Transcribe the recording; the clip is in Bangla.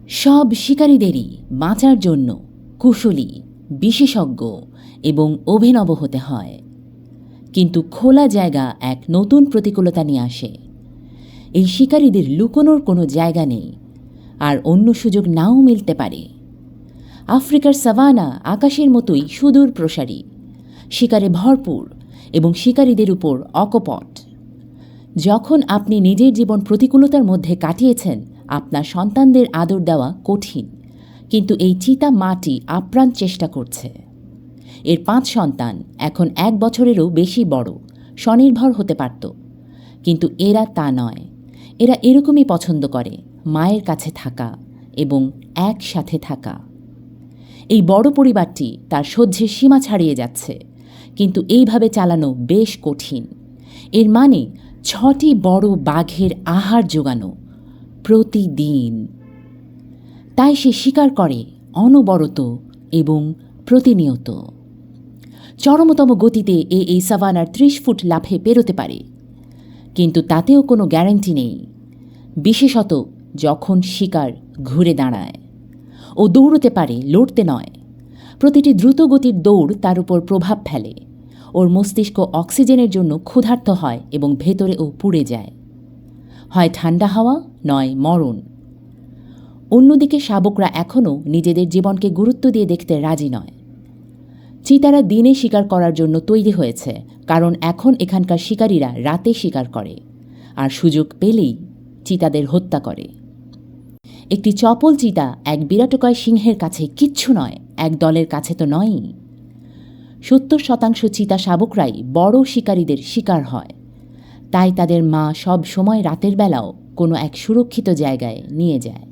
সব শিকারীদেরই বাঁচার জন্য কুশলী, বিশেষজ্ঞ এবং অভিনব হতে হয়, কিন্তু খোলা জায়গা এক নতুন প্রতিকূলতা নিয়ে আসে। এই শিকারীদের লুকোনোর কোনো জায়গা নেই, আর অন্য সুযোগ নাও মিলতে পারে। আফ্রিকার সাভানা আকাশের মতোই সুদূর প্রসারী, শিকারে ভরপুর এবং শিকারীদের উপর অকপট। যখন আপনি নিজের জীবন প্রতিকূলতার মধ্যে কাটিয়েছেন, আপনার সন্তানদের আদর দেওয়া কঠিন, কিন্তু এই চিতা মাটি আপ্রাণ চেষ্টা করছে। এর 5 সন্তান এখন 1 বছরেরও বেশি বড়, স্বনির্ভর হতে পারত, কিন্তু এরা তা নয়। এরা এরকমই পছন্দ করে, মায়ের কাছে থাকা এবং একসাথে থাকা। এই বড় পরিবারটি তার সহ্যের সীমা ছাড়িয়ে যাচ্ছে, কিন্তু এইভাবে চালানো বেশ কঠিন। এর মানে 6টি বড় বাঘের আহার জোগানো প্রতিদিন। তাই সে শিকার করে অনবরত এবং প্রতিনিয়ত। চরমতম গতিতে এই সাভানার 30 ফুট লাফে পেরোতে পারে, কিন্তু তাতেও কোনো গ্যারান্টি নেই, বিশেষত যখন শিকার ঘুরে দাঁড়ায়। ও দৌড়তে পারে, লড়তে নয়। প্রতিটি দ্রুতগতির দৌড় তার উপর প্রভাব ফেলে। ওর মস্তিষ্ক অক্সিজেনের জন্য ক্ষুধার্ত হয় এবং ভেতরে ও পুড়ে যায়। হয় ঠান্ডা হাওয়া, নয় মরণ। অন্যদিকে শাবকরা এখনও নিজেদের জীবনকে গুরুত্ব দিয়ে দেখতে রাজি নয়। চিতারা দিনে শিকার করার জন্য তৈরি হয়েছে, কারণ এখন এখানকার শিকারীরা রাতে শিকার করে, আর সুযোগ পেলেই চিতাদের হত্যা করে। একটি চপল চিতা এক বিরাটকায় সিংহের কাছে কিচ্ছু নয়, এক দলের কাছে তো নয়ই। 70% চিতা শাবকরাই বড় শিকারীদের শিকার হয়, তাই তাদের মা সব সময় রাতের বেলাও কোনো এক সুরক্ষিত জায়গায় নিয়ে যায়।